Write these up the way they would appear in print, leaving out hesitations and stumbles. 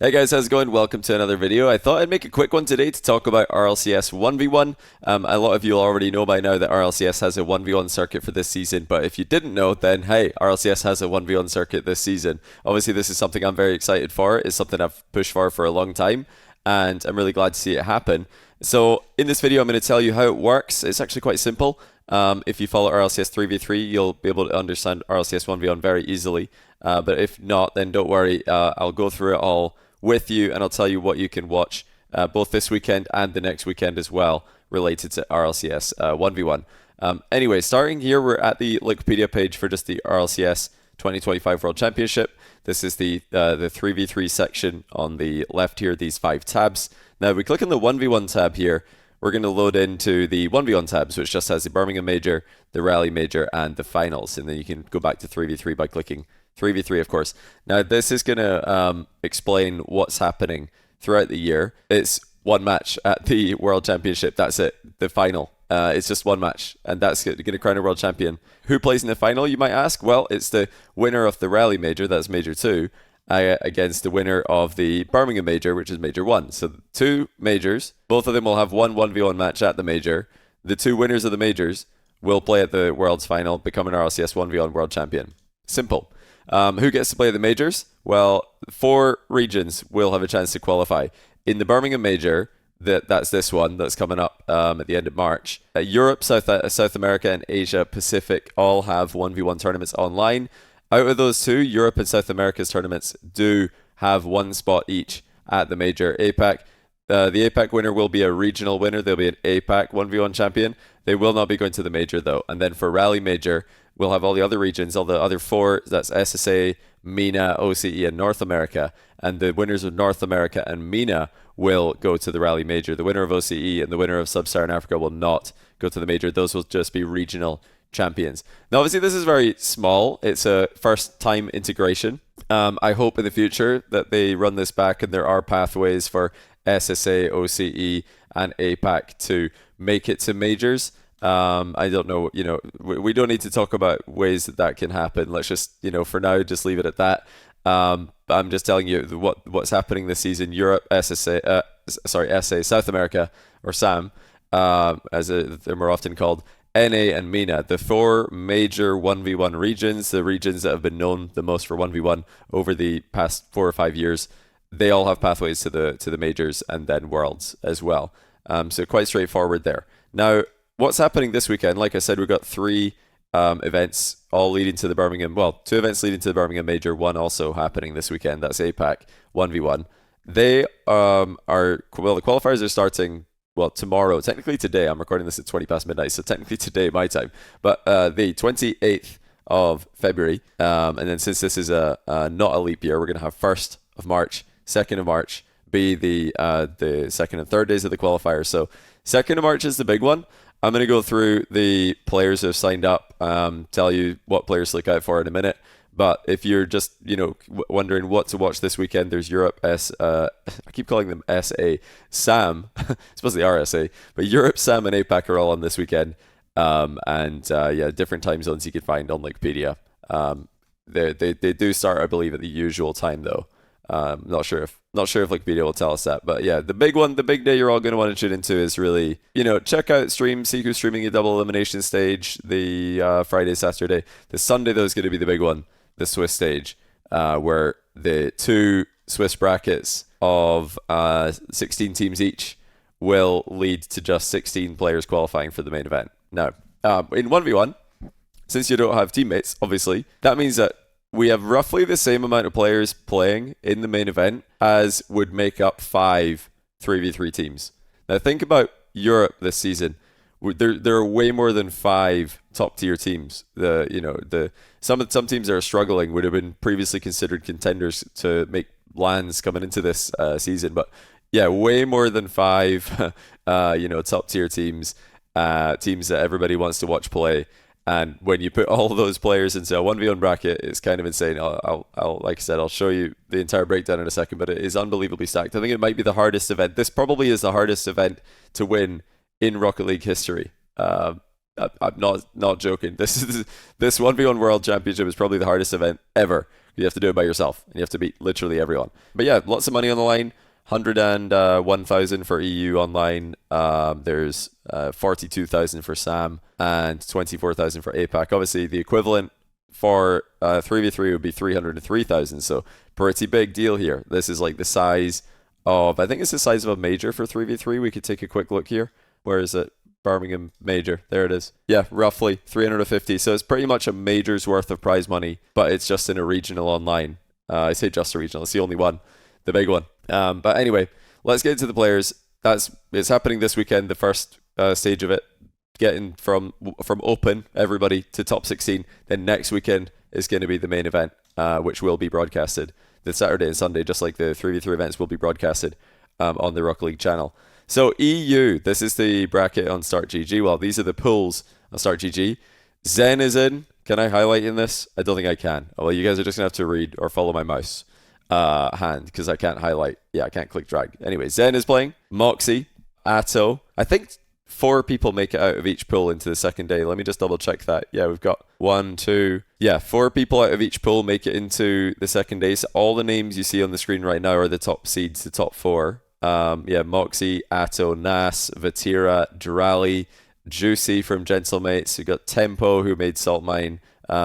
Hey guys, how's it going? Welcome to another video. I thought I'd make a quick one today to talk about RLCS 1v1. A lot of you already know by now that RLCS has a 1v1 circuit for this season, but if you didn't know, then hey, RLCS has a 1v1 circuit this season. Obviously, this is something I'm very excited for. It's something I've pushed for a long time, and I'm really glad to see it happen. So in this video, I'm going to tell you how it works. It's actually quite simple. If you follow RLCS 3v3, you'll be able to understand RLCS 1v1 very easily. But if not, then don't worry. I'll go through it all with you, and I'll tell you what you can watch both this weekend and the next weekend as well related to RLCS 1v1. Anyway, starting here, we're at the Wikipedia page for just the RLCS 2025 World Championship. This is the 3v3 section on the left here, these 5 tabs. Now, if we click on the 1v1 tab here, we're going to load into the 1v1 tabs, which just has the Birmingham Major, the Rally Major, and the finals. And then you can go back to 3v3 by clicking 3v3, of course. Now, this is going to explain what's happening throughout the year. It's one match at the World Championship. That's it, the final. It's just one match, and that's going to crown a world champion. Who plays in the final, you might ask? Well, it's the winner of the Rally Major, that's Major 2, against the winner of the Birmingham Major, which is Major 1. So 2 majors, both of them will have one 1v1 match at the major. The 2 winners of the majors will play at the World's final, become an RLCS 1v1 world champion. Simple. Who gets to play the majors? Well, 4 regions will have a chance to qualify. In the Birmingham Major, that's this one that's coming up at the end of March. Europe, South America, and Asia Pacific all have 1v1 tournaments online. Out of those 2, Europe and South America's tournaments do have 1 spot each at the major APAC. The APAC winner will be a regional winner. They'll be an APAC 1v1 champion. They will not be going to the major though. And then for Rally Major, we'll have all the other regions, all the other 4, that's SSA, MENA, OCE, and North America. And the winners of North America and MENA will go to the Rally Major. The winner of OCE and the winner of Sub-Saharan Africa will not go to the major. Those will just be regional champions. Now, obviously, this is very small. It's a first-time integration. I hope in the future that they run this back and there are pathways for SSA, OCE, and APAC to make it to majors. I don't know, we don't need to talk about ways that can happen. Let's just, for now, just leave it at that. I'm just telling you what's happening this season. Europe, SA, South America, or SAM, as they're more often called, NA and MENA, the 4 major 1v1 regions, the regions that have been known the most for 1v1 over the past 4 or 5 years, they all have pathways to the majors and then worlds as well. So quite straightforward there. Now, what's happening this weekend? Like I said, we've got 3 events all leading to the Birmingham, 2 events leading to the Birmingham Major, 1 also happening this weekend. That's APAC 1v1. They the qualifiers are starting, tomorrow. Technically today. I'm recording this at 20 past midnight, so technically today, my time. But the 28th of February, and then since this is not a leap year, we're going to have 1st of March, 2nd of March be the 2nd and 3rd days of the qualifiers. So 2nd of March is the big one. I'm going to go through the players who have signed up, tell you what players to look out for in a minute. But if you're just, wondering what to watch this weekend, there's Europe I keep calling them SA, SAM, it's supposed to be RSA, but Europe, SAM, and APAC are all on this weekend. Different time zones you can find on Wikipedia. They do start, I believe, at the usual time though. Not sure if Wikipedia will tell us that, but yeah, the big day you're all going to want to tune into is really, check out stream, see who's streaming a double elimination stage, the Friday, Saturday. The Sunday though is going to be the big one, the Swiss stage, where the 2 Swiss brackets of 16 teams each will lead to just 16 players qualifying for the main event. Now, in 1v1, since you don't have teammates, obviously, that means that we have roughly the same amount of players playing in the main event as would make up 5 3v3 teams. Now think about Europe this season. There are way more than 5 top tier teams. Some teams that are struggling would have been previously considered contenders to make lands coming into this season. But yeah, way more than 5 top tier teams, teams that everybody wants to watch play. And when you put all those players into a 1v1 bracket, it's kind of insane. I'll like I said, I'll show you the entire breakdown in a second, but it is unbelievably stacked. I think it might be the hardest event. This probably is the hardest event to win in Rocket League history. I'm not joking. This 1v1 World Championship is probably the hardest event ever. You have to do it by yourself, and you have to beat literally everyone. But yeah, lots of money on the line. 101,000 for EU online. There's 42,000 for Sam and 24,000 for APAC. Obviously, the equivalent for 3v3 would be 303,000. So pretty big deal here. This is like the size of, I think it's the size of a major for 3v3. We could take a quick look here. Where is it? Birmingham Major. There it is. Yeah, roughly 350. So it's pretty much a major's worth of prize money, but it's just in a regional online. I say just a regional. It's the only one, the big one. But anyway, let's get into the players. It's happening this weekend, the first stage of it, getting from open everybody to top 16. Then next weekend is going to be the main event, which will be broadcasted. The Saturday and Sunday, just like the 3v3 events, will be broadcasted on the Rocket League channel. So EU, this is the bracket on Start GG. Well, these are the pools on Start GG. Zen is in. Can I highlight in this? I don't think I can. Well, you guys are just going to have to read or follow my mouse hand because I can't highlight. Yeah, I can't click drag. Anyway, Zen is playing. Moxie, Atto. I think 4 people make it out of each pool into the second day. Let me just double check that. Yeah, we've got 1, 2. Yeah, 4 people out of each pool make it into the second day. So all the names you see on the screen right now are the top seeds, the top 4. Moxie, Atto, Nas, Vatira, Durali, Juicy from Gentlemates. We got Tempo, who made Salt Mine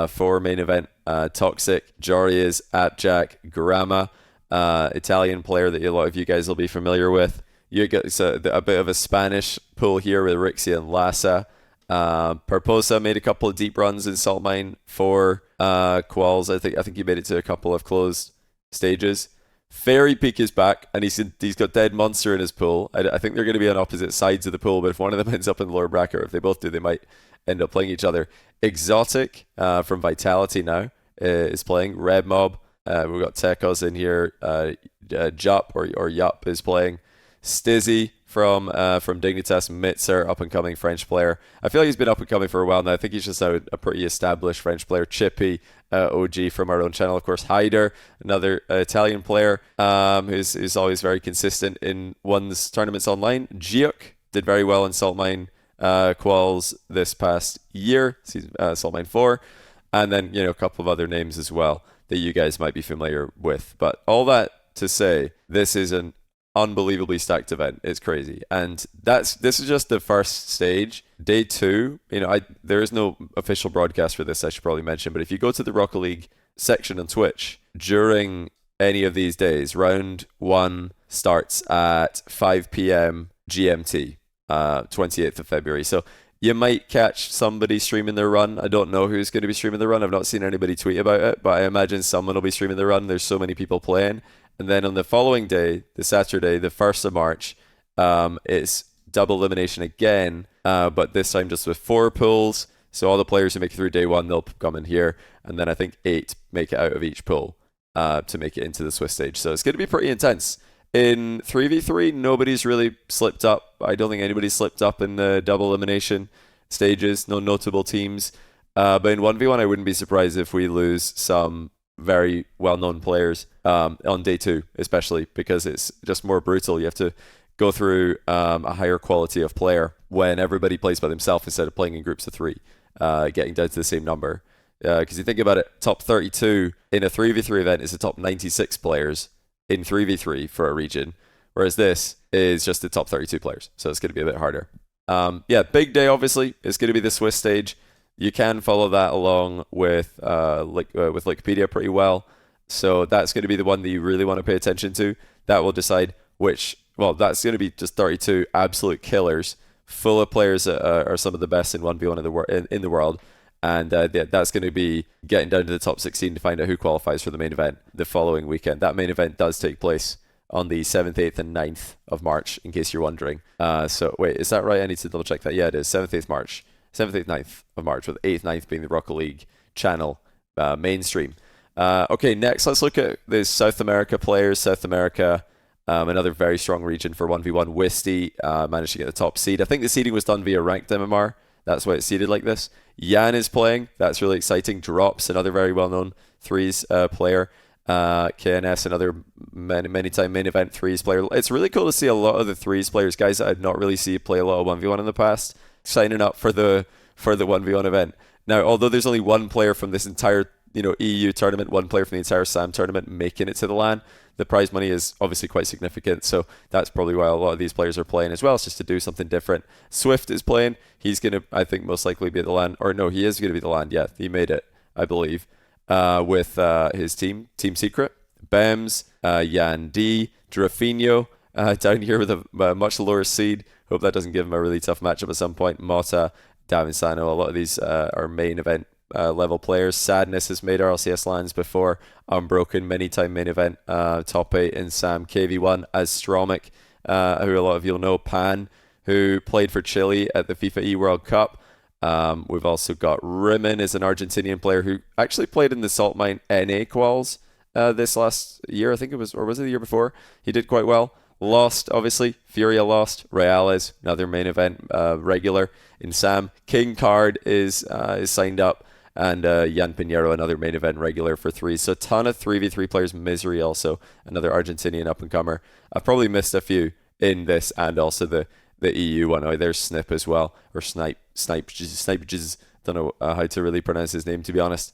for main event. Toxic, Jorias, Atjack, Grama, Italian player that a lot of you guys will be familiar with. You get a bit of a Spanish pool here with Rixia and Lassa. Purposa made a couple of deep runs in Salt Mine for Quals. I think he made it to a couple of closed stages. Fairy Peak is back, and he's got Dead Monster in his pool. I think they're going to be on opposite sides of the pool, but if one of them ends up in the lower bracket, or if they both do, they might end up playing each other. Exotic from Vitality now is playing. Red Mob. We've got Tekos in here. Jup or Yup is playing. Stizzy from Dignitas. Mitzer, up and coming French player. I feel like he's been up and coming for a while now. I think he's just a pretty established French player. Chippy, OG from our own channel, of course. Hyder, another Italian player who's always very consistent in one's tournaments online. Giuk did very well in Salt Mine Quals this past year, Salt Mine 4, and then a couple of other names as well that you guys might be familiar with. But all that to say, this is an unbelievably stacked event. It's crazy, and this is just the first stage. Day 2, there is no official broadcast for this, I should probably mention, but if you go to the Rocket League section on Twitch during any of these days, round 1 starts at 5 p.m. GMT, 28th of February. So you might catch somebody streaming their run. I don't know who's going to be streaming the run. I've not seen anybody tweet about it, but I imagine someone will be streaming the run. There's so many people playing. And then on the following day, the Saturday, the 1st of March, it's double elimination again, but this time just with 4 pools. So all the players who make it through day 1, they'll come in here. And then I think 8 make it out of each pool to make it into the Swiss stage. So it's going to be pretty intense. In 3v3, nobody's really slipped up. I don't think anybody's slipped up in the double elimination stages. No notable teams. But in 1v1, I wouldn't be surprised if we lose some very well-known players on day 2, especially because it's just more brutal. You have to go through a higher quality of player when everybody plays by themselves instead of playing in groups of 3, getting down to the same number. Because you think about it, top 32 in a 3v3 event is the top 96 players in 3v3 for a region, whereas this is just the top 32 players, so it's going to be a bit harder. Big day, obviously. It's going to be the Swiss stage. You can follow that along with Wikipedia pretty well. So that's going to be the one that you really want to pay attention to. That will decide that's going to be just 32 absolute killers, full of players that are some of the best in 1v1 in the world. And that's going to be getting down to the top 16 to find out who qualifies for the main event the following weekend. That main event does take place on the 7th, 8th, and 9th of March, in case you're wondering. So wait, is that right? I need to double check that. Yeah, it is 7th, 8th March. 7th, 8th, 9th of March, with 8th, 9th being the Rocket League channel mainstream. Okay, next let's look at the South America players. South America, another very strong region for 1v1. Wisty managed to get the top seed. I think the seeding was done via ranked MMR. That's why it's seeded like this. Yan is playing. That's really exciting. Drops, another very well-known threes player. KNS, another many-time main event threes player. It's really cool to see a lot of the threes players, guys that I'd not really see play a lot of 1v1 in the past, signing up for the for the 1v1 event. Now, although there's only one player from this entire EU tournament, one player from the entire SAM tournament making it to the LAN, the prize money is obviously quite significant. So that's probably why a lot of these players are playing as well. It's just to do something different. Swift is playing. He's going to, I think, most likely be at the LAN. Or no, he is going to be the LAN. Yeah, he made it, I believe, with his team, Team Secret. Bems, Yan D, Drafinho, down here with a much lower seed. Hope that doesn't give him a really tough matchup at some point. Mota, Davinsano, a lot of these are main event level players. Sadness has made RLCS lands before. Unbroken, many-time main event, top 8 in SAM. KV1 as Stromic, who a lot of you'll know. Pan, who played for Chile at the FIFA E World Cup. We've also got Rimmon, is an Argentinian player who actually played in the Saltmine NA quals this last year, I think it was, or was it the year before? He did quite well. Lost, obviously. Furia lost. Reales, another main event regular in SAM. King Card is signed up. And Jan Pinheiro, another main event regular for 3. So a ton of 3v3 players. Misery also, another Argentinian up-and-comer. I've probably missed a few in this and also the EU one. Oh, there's Snip as well. Or Snipe. Don't know how to really pronounce his name, to be honest.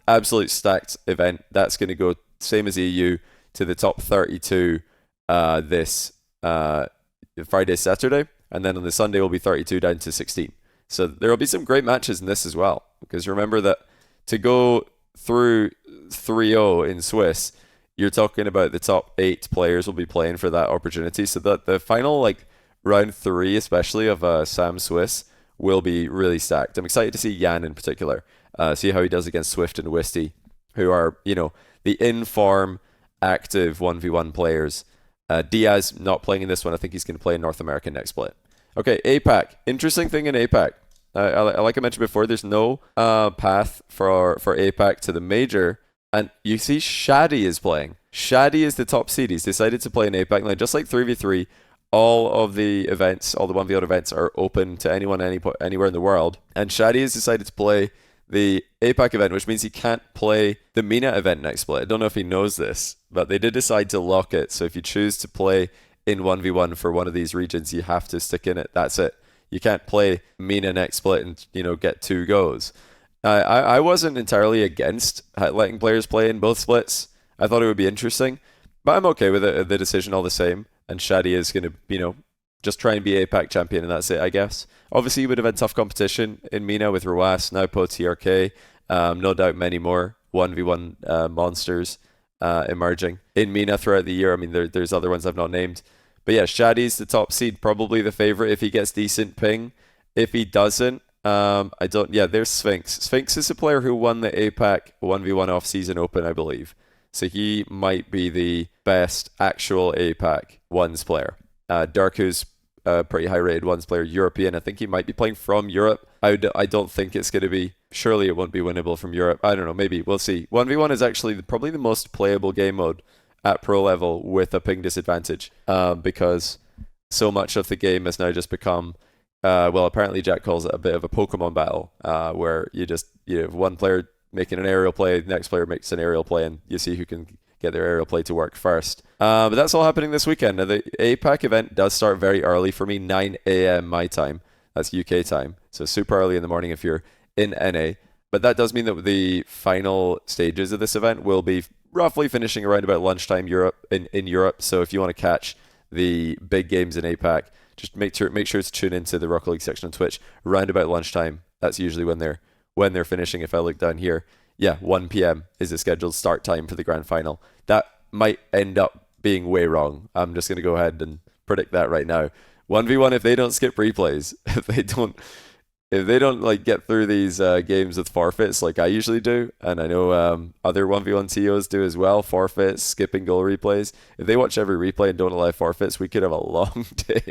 Absolute stacked event. That's going to go, same as EU, to the top 32 this Friday, Saturday. And then on the Sunday, will be 32 down to 16. So there will be some great matches in this as well. Because remember that to go through 3-0 in Swiss, you're talking about the top 8 players will be playing for that opportunity. So that the final round 3, especially of SAM Swiss, will be really stacked. I'm excited to see Jan in particular. See how he does against Swift and Wisty, who are, the in-form, active 1v1 players. Diaz not playing in this one. I think he's going to play in North America next split. Okay, APAC. Interesting thing in APAC. Like I mentioned before, there's no path for APAC to the major. And you see Shadi is playing. Shadi is the top seed. He's decided to play in APAC. Now, just like 3v3, all of the events, all the 1v1 events are open to anyone anywhere in the world. And Shadi has decided to play the APAC event, which means he can't play the MENA event next split. I don't know if he knows this, but they did decide to lock it. So if you choose to play in 1v1 for one of these regions, you have to stick in it. That's it. You can't play MENA next split and get 2 goes. I wasn't entirely against letting players play in both splits. I thought it would be interesting, but I'm okay with it, the decision all the same. And Shadi is going to, just try and be APAC champion, and that's it, I guess. Obviously, you would have had tough competition in MENA with Ruas, Naupo, TRK. No doubt many more 1v1 monsters emerging in MENA throughout the year. I mean, there's other ones I've not named. But yeah, Shadi's the top seed, probably the favorite if he gets decent ping. If he doesn't, there's Sphinx. Sphinx is a player who won the APAC 1v1 off-season open, I believe. So he might be the best actual APAC ones player. Darku's pretty high-rated ones player, European. I think he might be playing from Europe. I don't think it's going to be. Surely it won't be winnable from Europe. I don't know. Maybe. We'll see. 1v1 is actually probably the most playable game mode at pro level with a ping disadvantage because so much of the game has now just become, apparently Jack calls it a bit of a Pokemon battle where you have one player making an aerial play, the next player makes an aerial play, and you see who can get their aerial play to work first. But that's all happening this weekend. Now, the APAC event does start very early for me, 9 a.m. my time. That's UK time. So super early in the morning if you're in NA. But that does mean that the final stages of this event will be roughly finishing around about lunchtime in Europe. So if you want to catch the big games in APAC, just make sure to tune into the Rocket League section on Twitch around about lunchtime. That's usually when they're finishing. If I look down here, 1 p.m. is the scheduled start time for the grand final. That might end up being way wrong. I'm just going to go ahead and predict that right now. 1v1, if they don't skip replays, if they don't get through these games with forfeits like I usually do, and I know other 1v1 TOs do as well, forfeits, skipping goal replays. If they watch every replay and don't allow forfeits, we could have a long day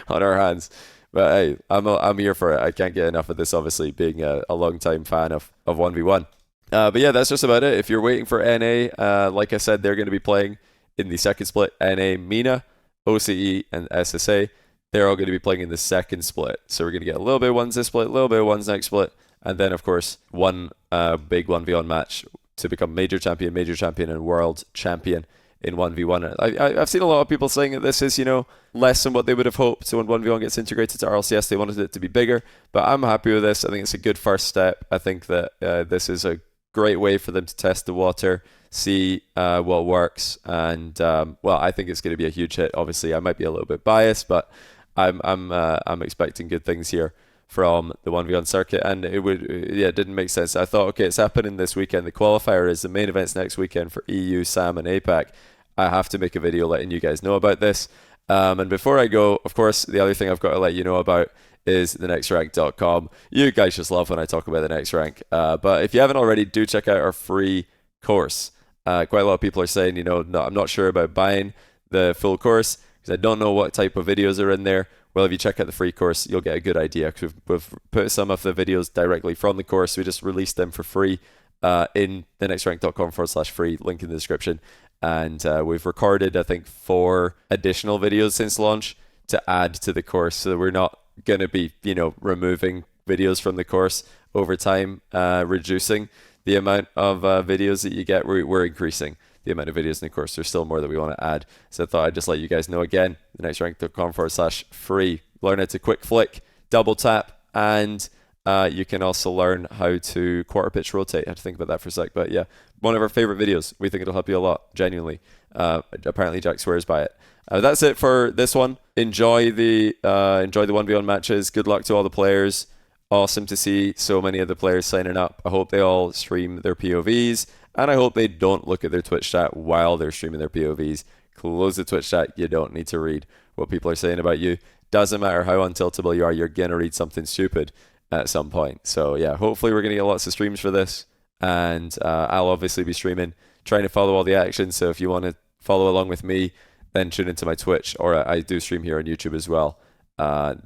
on our hands. But hey, I'm here for it. I can't get enough of this, obviously, being a long-time fan of 1v1. But yeah, that's just about it. If you're waiting for NA, like I said, they're going to be playing in the second split, NA, MENA, OCE, and SSA. They're all going to be playing in the second split. So we're going to get a little bit of ones this split, a little bit of ones next split, and then, of course, one big 1v1 match to become major champion, and world champion in 1v1. I've seen a lot of people saying that this is, you know, less than what they would have hoped. So when 1v1 gets integrated to RLCS, they wanted it to be bigger. But I'm happy with this. I think it's a good first step. I think that this is a great way for them to test the water, see what works, and well, I think it's going to be a huge hit. Obviously, I might be a little bit biased, but I'm expecting good things here from the 1v1 circuit, and it didn't make sense. I thought, okay, it's happening this weekend. The qualifier is the main events next weekend for EU, SAM, and APAC. I have to make a video letting you guys know about this. And before I go, of course, the other thing I've got to let you know about is thenextrank.com. You guys just love when I talk about the next rank. But if you haven't already, do check out our free course. Quite a lot of people are saying, you know, no, I'm not sure about buying the full course because I don't know what type of videos are in there. Well, if you check out the free course, you'll get a good idea because we've put some of the videos directly from the course. We just released them for free in thenextrank.com/free, link in the description. And we've recorded, I think, 4 additional videos since launch to add to the course. So we're not going to be, you know, removing videos from the course over time, reducing the amount of videos that you get. We're increasing the amount of videos in the course. There's still more that we want to add. So I thought I'd just let you guys know again, thenextrank.com/free. Learn how to quick flick, double tap, and you can also learn how to quarter pitch rotate. I have to think about that for a sec. But yeah, one of our favorite videos. We think it'll help you a lot, genuinely. Apparently Jack swears by it. That's it for this one. Enjoy the 1v1 matches. Good luck to all the players. Awesome to see so many of the players signing up. I hope they all stream their POVs, and I hope they don't look at their Twitch chat while they're streaming their POVs. Close the Twitch chat. You don't need to read what people are saying about you. Doesn't matter how untiltable you are, you're going to read something stupid at some point. So yeah, hopefully we're going to get lots of streams for this, and I'll obviously be streaming, trying to follow all the action. So if you want to follow along with me, then tune into my Twitch, or I do stream here on YouTube as well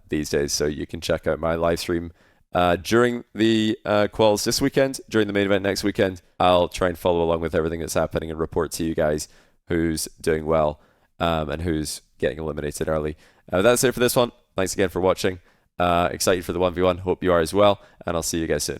these days, so you can check out my live stream during the quals this weekend, during the main event next weekend. I'll try and follow along with everything that's happening and report to you guys who's doing well and who's getting eliminated early. That's it for this one. Thanks again for watching. Excited for the 1v1. Hope you are as well, and I'll see you guys soon.